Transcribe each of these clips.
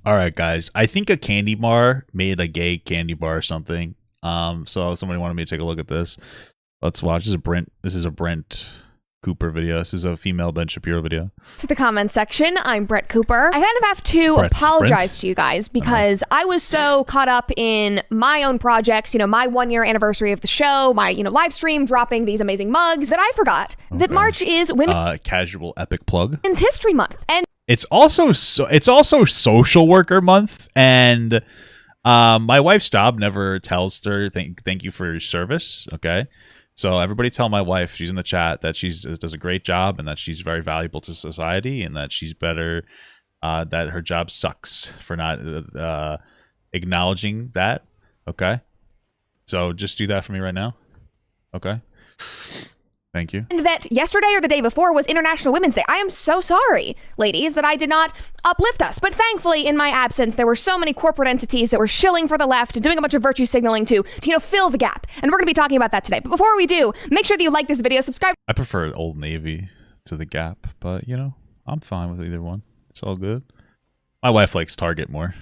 All right, guys. I think a candy bar made a gay candy bar or something. So somebody wanted me to take a look at this. Let's watch. This is a Brent Cooper video. This is a female Ben Shapiro video. To the comment section, I'm Brett Cooper. I kind of have to apologize to you guys because I was so caught up in my own projects, my 1 year anniversary of the show, my, live stream dropping these amazing mugs that I forgot that March is casual epic plug. Women's History Month. And it's also social worker month, and my wife's job never tells her thank you for your service. Okay. So everybody tell my wife, she's in the chat, that she does a great job and that she's very valuable to society and that she's better, that her job sucks for not acknowledging that. Okay. So just do that for me right now. Okay. Thank you. And that yesterday or the day before was International Women's Day. I am so sorry, ladies, that I did not uplift us. But thankfully, in my absence, there were so many corporate entities that were shilling for the left and doing a bunch of virtue signaling to fill the gap. And we're going to be talking about that today. But before we do, make sure that you like this video, subscribe. I prefer Old Navy to the Gap, but, I'm fine with either one. It's all good. My wife likes Target more.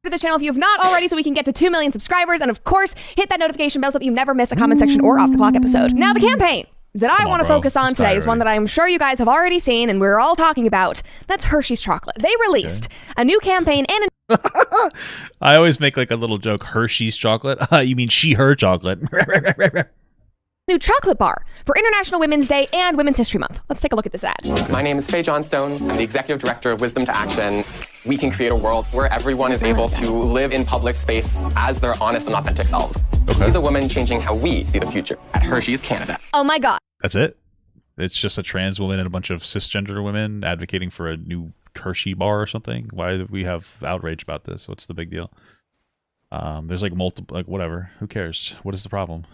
To the channel if you have not already, so we can get to 2 million subscribers. And of course, hit that notification bell so that you never miss a comment section or off the clock episode. Now, the campaign that I want to focus on today is one that I'm sure you guys have already seen and we're all talking about. That's Hershey's chocolate. They released a new campaign and I always make like a little joke, Hershey's chocolate. You mean her chocolate. new chocolate bar for International Women's Day and Women's History Month. Let's take a look at this ad. My name is Faye Johnstone. I'm the Executive Director of Wisdom to Action. We can create a world where everyone is able to live in public space as their honest and authentic selves. See the woman changing how we see the future at Hershey's Canada. Oh my God. That's it? It's just a trans woman and a bunch of cisgender women advocating for a new Hershey bar or something? Why do we have outrage about this? What's the big deal? There's like multiple, whatever. Who cares? What is the problem?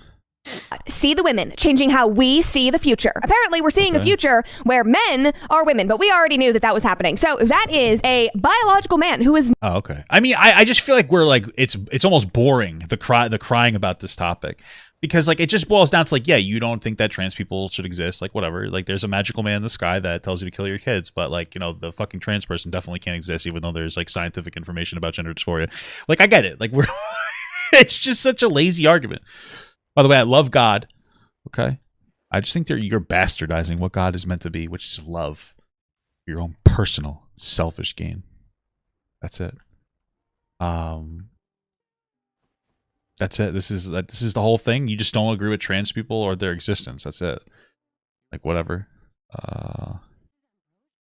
See the women changing how we see the future. Apparently, we're seeing a future where men are women, but we already knew that was happening. So that is a biological man who is. Oh, okay. I mean, I just feel like we're like it's almost boring the crying about this topic. Because, like, it just boils down to, like, yeah, you don't think that trans people should exist, like, whatever. Like, there's a magical man in the sky that tells you to kill your kids, but, like, the fucking trans person definitely can't exist, even though there's, like, scientific information about gender dysphoria. Like, I get it. Like, we're... it's just such a lazy argument. By the way, I love God, okay? I just think you're bastardizing what God is meant to be, which is love. Your own personal, selfish gain. That's it. That's it. This is the whole thing. You just don't agree with trans people or their existence. That's it. Like whatever.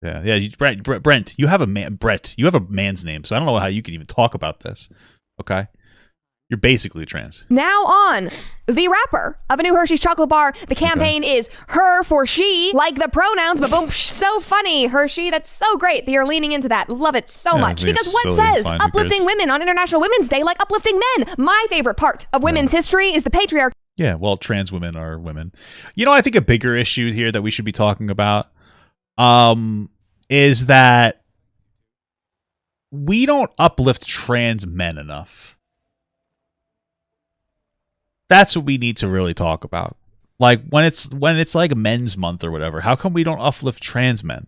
Yeah. Brent, you have a man. Brett, you have a man's name, so I don't know how you can even talk about this. Okay, you're basically trans. Now on the wrapper of a new Hershey's chocolate bar. The campaign is her for she, like the pronouns, but boom, so funny, Hershey. That's so great that you're leaning into that. Love it so much. Because what says uplifting women on International Women's Day like uplifting men? My favorite part of women's history is the patriarchy. Yeah, well, trans women are women. I think a bigger issue here that we should be talking about is that we don't uplift trans men enough. That's what we need to really talk about. Like when it's like Men's Month or whatever, how come we don't uplift trans men?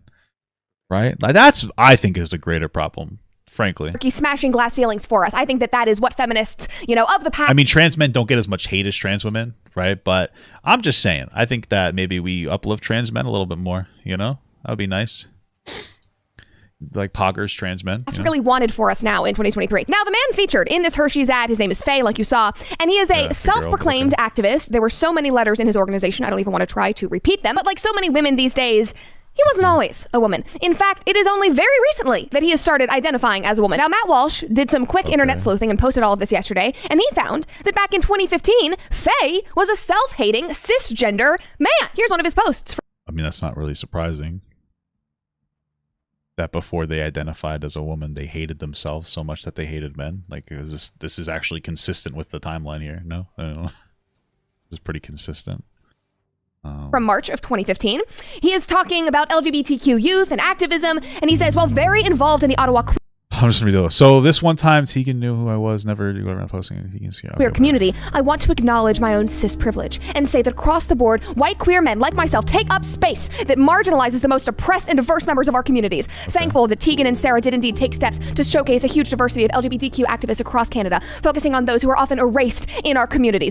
Right? Like that's I think is a greater problem, frankly. Smashing glass ceilings for us. I think that is what feminists, of the past. I mean, trans men don't get as much hate as trans women, right? But I'm just saying, I think that maybe we uplift trans men a little bit more, That would be nice. Like poggers, trans men. That's really wanted for us now in 2023. Now, the man featured in this Hershey's ad, his name is Faye, like you saw, and he is a self-proclaimed activist. There were so many letters in his organization, I don't even want to try to repeat them, but like so many women these days, he wasn't always a woman. In fact, it is only very recently that he has started identifying as a woman. Now, Matt Walsh did some quick internet sleuthing and posted all of this yesterday, and he found that back in 2015, Faye was a self-hating cisgender man. Here's one of his posts. I mean, that's not really surprising. That before they identified as a woman, they hated themselves so much that they hated men. Like, this is actually consistent with the timeline here. No, I don't know. This is pretty consistent. From March of 2015, he is talking about LGBTQ youth and activism, and he says, while very involved in the Ottawa I'm just gonna read those. So this one time, Tegan knew who I was. Never do around posting. He can see Queer community, I want to acknowledge my own cis privilege and say that across the board, white queer men like myself take up space that marginalizes the most oppressed and diverse members of our communities. Thankful that Tegan and Sarah did indeed take steps to showcase a huge diversity of LGBTQ activists across Canada, focusing on those who are often erased in our community.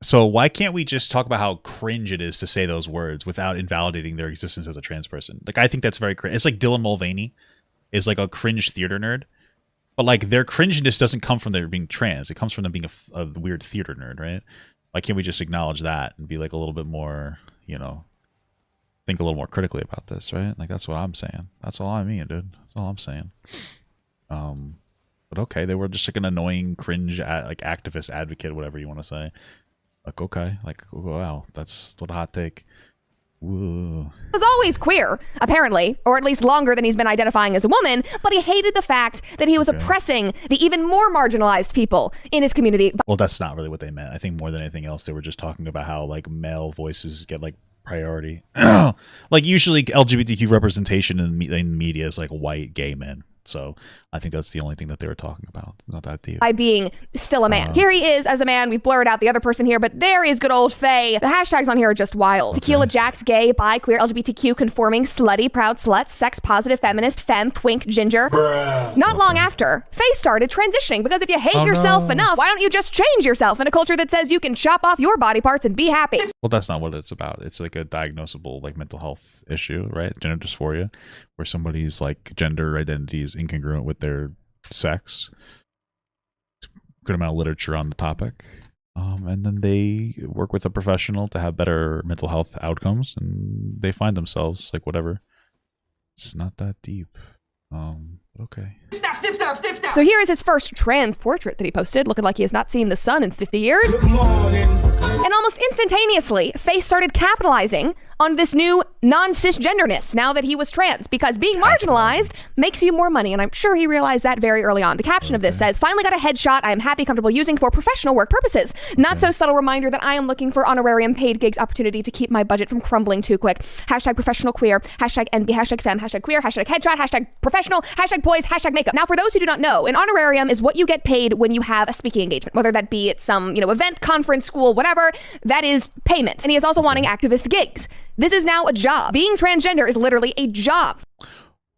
So why can't we just talk about how cringe it is to say those words without invalidating their existence as a trans person? Like, I think that's very cringe. It's like Dylan Mulvaney is like a cringe theater nerd, but like their cringiness doesn't come from their being trans. It comes from them being a weird theater nerd, right? Why can't we just acknowledge that and be like a little bit more, you know, think a little more critically about this, right? Like, that's what I'm saying. That's all I mean, dude. That's all I'm saying. But okay, they were just like an annoying cringe like activist advocate, whatever you want to say. Like, okay, like, wow, that's what a hot take. Whoa. Was always queer, apparently, or at least longer than he's been identifying as a woman, but he hated the fact that he was oppressing the even more marginalized people in his community. Well, that's not really what they meant. I think more than anything else, they were just talking about how like male voices get like priority. Like usually LGBTQ representation in media is like white gay men. So I think that's the only thing that they were talking about. Not that deep. By being still a man. Here he is as a man. We've blurred out the other person here, but there is good old Faye. The hashtags on here are just wild. Okay. Tequila Jack's gay, bi, queer, LGBTQ, conforming, slutty, proud slut, sex positive, feminist, femme, twink, ginger. Not long after, Faye started transitioning because if you hate yourself enough, why don't you just change yourself in a culture that says you can chop off your body parts and be happy? Well, that's not what it's about. It's like a diagnosable like mental health issue, right? Gender dysphoria, where somebody's like gender identity is incongruent with their sex. Good amount of literature on the topic, and then they work with a professional to have better mental health outcomes, and they find themselves like whatever. It's not that deep. Okay. Stop. So here is his first trans portrait that he posted, looking like he has not seen the sun in 50 years. Good morning. And almost instantaneously, Faye started capitalizing on this new non-cisgenderness now that he was trans, because being marginalized makes you more money, and I'm sure he realized that very early on. The caption of this says, finally got a headshot I am happy, comfortable using for professional work purposes. Not so subtle reminder that I am looking for honorarium paid gigs opportunity to keep my budget from crumbling too quick. Hashtag professional queer, hashtag NB, hashtag femme, hashtag queer, hashtag headshot, hashtag professional, hashtag boys, hashtag makeup. Now, for those who do not know, an honorarium is what you get paid when you have a speaking engagement, whether that be at some, event, conference, school, whatever. That is payment. And he is also wanting activist gigs. This is now a job. Being transgender is literally a job.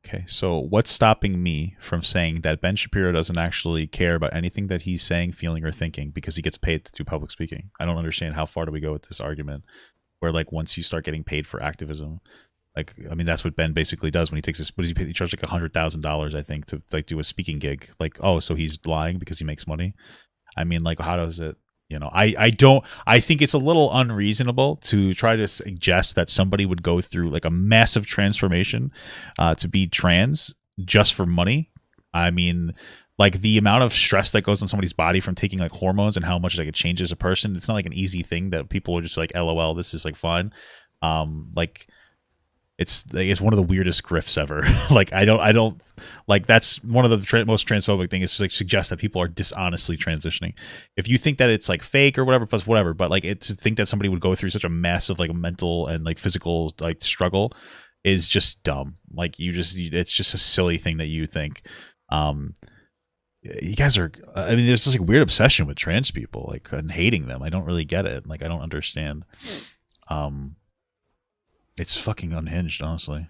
Okay, so what's stopping me from saying that Ben Shapiro doesn't actually care about anything that he's saying, feeling, or thinking because he gets paid to do public speaking? I don't understand how far do we go with this argument where like once you start getting paid for activism, like, I mean, that's what Ben basically does when he takes this. What does he pay? He charges like $100,000, I think, to like do a speaking gig. Like, oh, so he's lying because he makes money? I mean, like, how does it? I think it's a little unreasonable to try to suggest that somebody would go through like a massive transformation to be trans just for money. I mean, like the amount of stress that goes on somebody's body from taking like hormones and how much like it changes a person. It's not like an easy thing that people are just like, LOL, this is like fun. Like it's one of the weirdest grifts ever. Like I don't like, that's one of the most transphobic things, is to like suggest that people are dishonestly transitioning. If you think that it's like fake or whatever, plus whatever, but like to think that somebody would go through such a massive like mental and like physical like struggle is just dumb. Like it's just a silly thing that you think. You guys are, I mean, there's this like weird obsession with trans people, like, and hating them. I don't really get it. Like, I don't understand. It's fucking unhinged, honestly.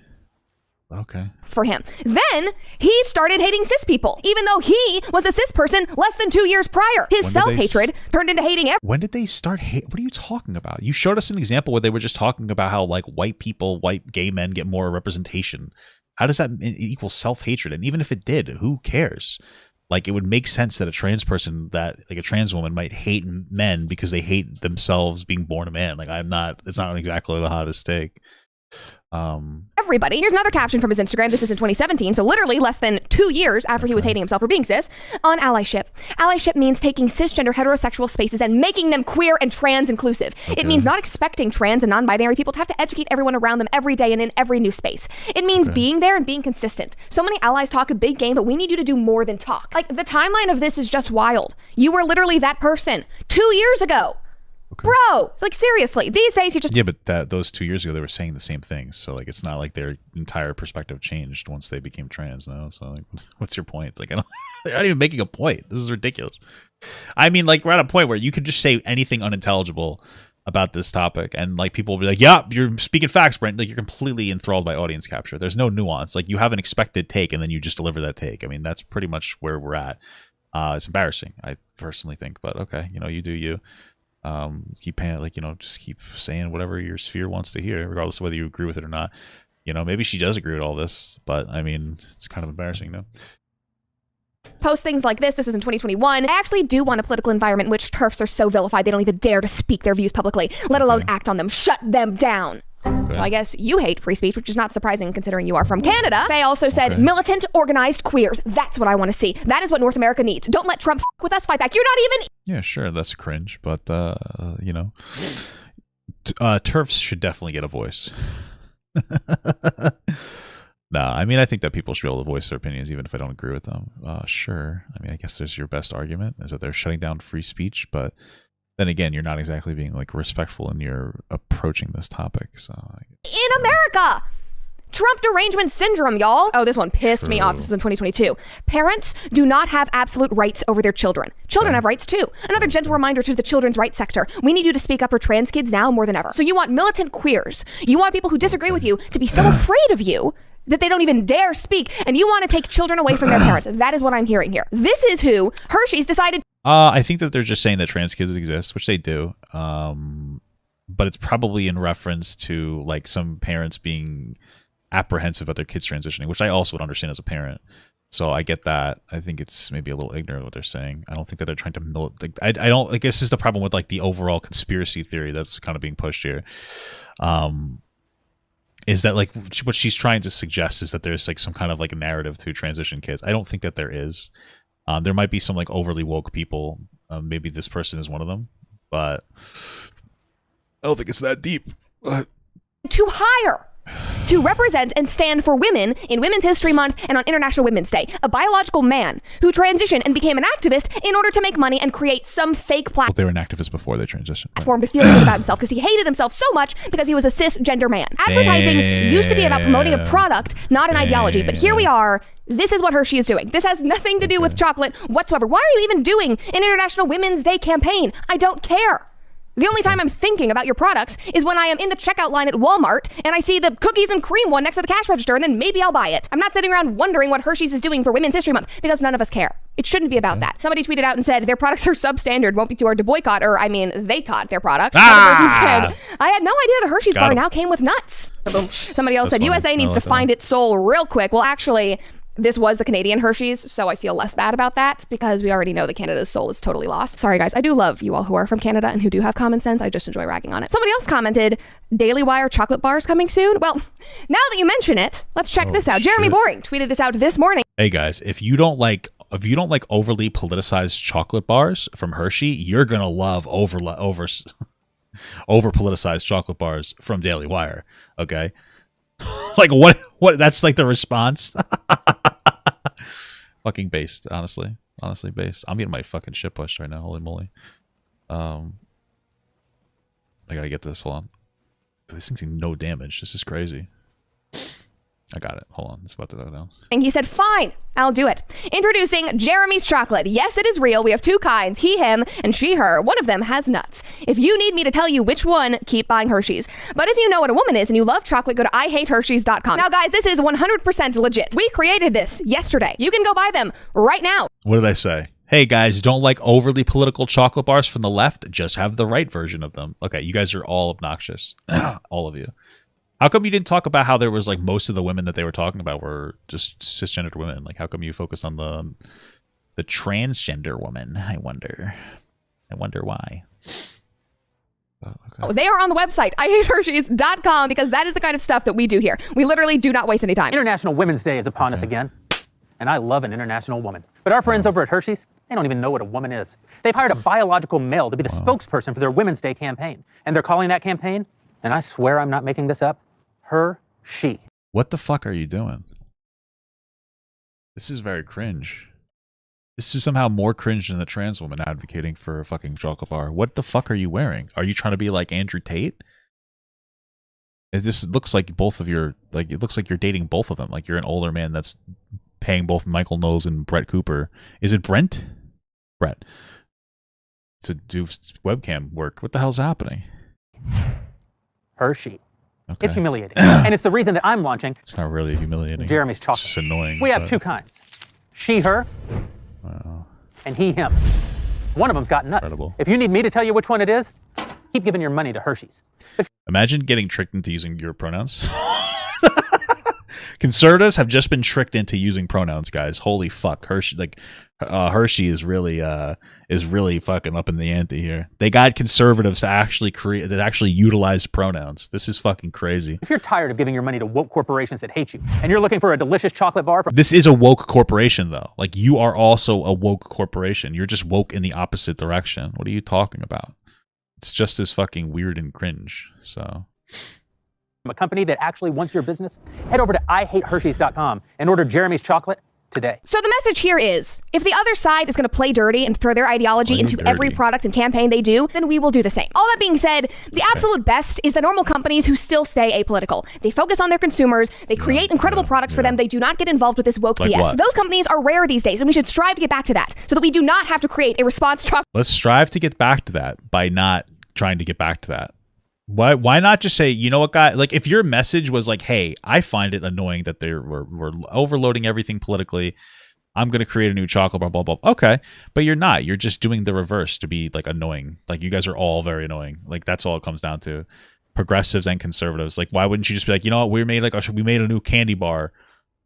Okay. For him. Then he started hating cis people, even though he was a cis person less than 2 years prior. His self-hatred turned into hating everyone. When did they start what are you talking about? You showed us an example where they were just talking about how like white people, white gay men get more representation. How does that equal self-hatred? And even if it did, who cares? Like, it would make sense that a trans person, that like a trans woman might hate men because they hate themselves being born a man. Like, it's not exactly the hottest take. Everybody. Here's another caption from his Instagram. This is in 2017, so literally less than 2 years after he was hating himself for being cis, on allyship. Allyship means taking cisgender heterosexual spaces and making them queer and trans inclusive. Okay. It means not expecting trans and non-binary people to have to educate everyone around them every day and in every new space. It means being there and being consistent. So many allies talk a big game, but we need you to do more than talk. Like, the timeline of this is just wild. You were literally that person 2 years ago. Bro, like seriously, these days you just but those 2 years ago they were saying the same things, so like it's not like their entire perspective changed once they became trans. No, so like, what's your point? Like, they're not even making a point. This is ridiculous. I mean, like, we're at a point where you could just say anything unintelligible about this topic, and like people will be like, "Yeah, you're speaking facts, Brent." Like, you're completely enthralled by audience capture. There's no nuance. Like, you have an expected take, and then you just deliver that take. I mean, that's pretty much where we're at. It's embarrassing, I personally think, but okay, you do you. Keep paying, like, just keep saying whatever your sphere wants to hear, regardless of whether you agree with it or not. Maybe she does agree with all this, but I mean, it's kind of embarrassing, no? post things like this. This is in 2021. I actually do want a political environment in which TERFs are so vilified they don't even dare to speak their views publicly, let alone act on them. Shut them down. So I guess you hate free speech, which is not surprising considering you are from Canada. Faye also said, militant, organized queers. That's what I want to see. That is what North America needs. Don't let Trump with us, fight back. You're not even... Yeah, sure, that's cringe, but, TERFs should definitely get a voice. Nah, I mean, I think that people should be able to voice their opinions even if I don't agree with them. Sure. I mean, I guess there's your best argument is that they're shutting down free speech, but then again, you're not exactly being like respectful in your approaching this topic. So in America, Trump derangement syndrome, y'all. Oh, this one pissed me off. This is in 2022. Parents do not have absolute rights over their children. Children have rights too. Another gentle reminder to the children's rights sector. We need you to speak up for trans kids now more than ever. So you want militant queers. You want people who disagree with you to be so afraid of you that they don't even dare speak, and you want to take children away from their parents. That is what I'm hearing here. This is who Hershey's decided. I think that they're just saying that trans kids exist, which they do. But it's probably in reference to like some parents being apprehensive about their kids transitioning, which I also would understand as a parent. So I get that. I think it's maybe a little ignorant what they're saying. I don't think that they're trying to I don't like, this is the problem with like the overall conspiracy theory that's kind of being pushed here. Is that like what she's trying to suggest is that there's like some kind of like a narrative to transition kids. I don't think that there is. There might be some like overly woke people. Maybe this person is one of them, but I don't think it's that deep. To hire, to represent and stand for women in Women's History Month and on International Women's Day. A biological man who transitioned and became an activist in order to make money and create some fake platform. Well, they were an activist before they transitioned. Platform to feel good about himself because he hated himself so much because he was a cisgender man. Advertising used to be about promoting a product, not an ideology. But here we are. This is what Hershey is doing. This has nothing to do with chocolate whatsoever. Why are you even doing an International Women's Day campaign? I don't care. The only time I'm thinking about your products is when I am in the checkout line at Walmart and I see the cookies and cream one next to the cash register, and then maybe I'll buy it. I'm not sitting around wondering what Hershey's is doing for Women's History Month because none of us care. It shouldn't be about that. Somebody tweeted out and said their products are substandard, won't be too hard to boycott, or I mean, they caught their products. Another person said, I had no idea the Hershey's bar now came with nuts. Somebody else said, USA needs to find its soul real quick. Well, actually, this was the Canadian Hershey's, so I feel less bad about that because we already know that Canada's soul is totally lost. Sorry, guys. I do love you all who are from Canada and who do have common sense. I just enjoy ragging on it. Somebody else commented, Daily Wire chocolate bars coming soon. Well, now that you mention it, let's check this out. Jeremy Boring tweeted this out this morning. Hey, guys, if you don't like overly politicized chocolate bars from Hershey, you're going to love over politicized chocolate bars from Daily Wire. Okay? Like what that's like the response. Fucking based, honestly based. I'm getting my fucking shit pushed right now. Holy moly. I gotta get this. Hold on. This thing's no damage. This is crazy. I got it. Hold on. It's about to go down. And he said, fine, I'll do it. Introducing Jeremy's chocolate. Yes, it is real. We have two kinds, he, him, and she, her. One of them has nuts. If you need me to tell you which one, keep buying Hershey's. But if you know what a woman is and you love chocolate, go to IHateHershey's.com. Now, guys, this is 100% legit. We created this yesterday. You can go buy them right now. What did I say? Hey, guys, don't like overly political chocolate bars from the left? Just have the right version of them. Okay, you guys are all obnoxious. All of you. How come you didn't talk about how there was like most of the women that they were talking about were just cisgendered women? Like, how come you focused on the transgender woman? I wonder why. They are on the website, IHateHershey's.com, because that is the kind of stuff that we do here. We literally do not waste any time. International Women's Day is upon us again, and I love an international woman. But our friends over at Hershey's, they don't even know what a woman is. They've hired a biological male to be the spokesperson for their Women's Day campaign, and they're calling that campaign, and I swear I'm not making this up, Hershey. What the fuck are you doing? This is very cringe. This is somehow more cringe than the trans woman advocating for a fucking chocolate bar. What the fuck are you wearing? Are you trying to be like Andrew Tate? It just looks like both of your, like, it looks like you're dating both of them. Like you're an older man that's paying both Michael Knowles and Brett Cooper. Is it Brent? Brett. To do webcam work. What the hell's happening? Hershey. Okay. It's humiliating. And it's the reason that I'm launching. It's not really humiliating. Jeremy's chocolate. It's just annoying. We have two kinds. She, her, and he, him. One of them's got nuts. Incredible. If you need me to tell you which one it is, keep giving your money to Hershey's. Imagine getting tricked into using your pronouns. Conservatives have just been tricked into using pronouns, guys. Holy fuck. Hershey is really fucking up in the ante here. They got conservatives to actually utilize pronouns. This is fucking crazy. If you're tired of giving your money to woke corporations that hate you, and you're looking for a delicious chocolate bar from— This is a woke corporation, though. Like, you are also a woke corporation. You're just woke in the opposite direction. What are you talking about? It's just as fucking weird and cringe. So, a company that actually wants your business, head over to IHateHersheys.com and order Jeremy's chocolate today. So the message here is, if the other side is going to play dirty and throw their ideology into every product and campaign they do, then we will do the same. All that being said, the absolute best is the normal companies who still stay apolitical. They focus on their consumers. They create incredible products for them. They do not get involved with this woke BS. What? Those companies are rare these days, and we should strive to get back to that so that we do not have to create a response to— Let's strive to get back to that by not trying to get back to that. Why not just say, you know what, guy? Like, if your message was like, hey, I find it annoying that we're overloading everything politically. I'm going to create a new chocolate bar, blah, blah, blah. Okay. But you're not. You're just doing the reverse to be, like, annoying. Like, you guys are all very annoying. Like, that's all it comes down to. Progressives and conservatives. Like, why wouldn't you just be like, you know what? We made a new candy bar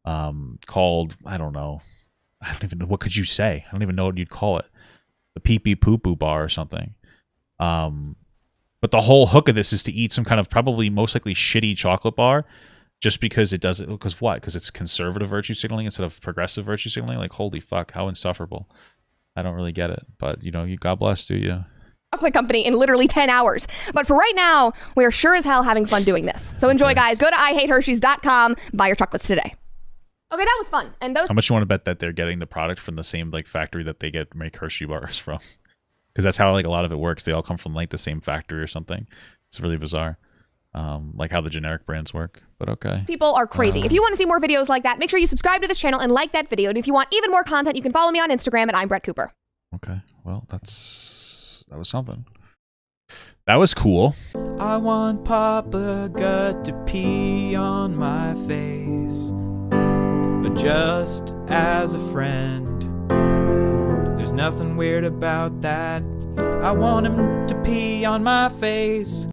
called, I don't know. I don't even know. What could you say? I don't even know what you'd call it. The pee-pee poo-poo bar or something. But the whole hook of this is to eat some kind of probably most likely shitty chocolate bar just because it does it. Because what? Because it's conservative virtue signaling instead of progressive virtue signaling? Like, holy fuck, how insufferable. I don't really get it. But, you know, you God bless, do you? Chocolate company in literally 10 hours. But for right now, we are sure as hell having fun doing this. So enjoy, guys. Go to IHateHersheys.com. Buy your chocolates today. Okay, that was fun. And those— How much you want to bet that they're getting the product from the same, like, factory that they make Hershey bars from? Because that's how, like, a lot of it works. They all come from, like, the same factory or something. It's really bizarre. Like how the generic brands work. But okay. People are crazy. If you want to see more videos like that, make sure you subscribe to this channel and like that video. And if you want even more content, you can follow me on Instagram at I'm Brett Cooper. Okay. Well, that was something. That was cool. I want Papa Gut to pee on my face, but just as a friend. There's nothing weird about that. I want him to pee on my face.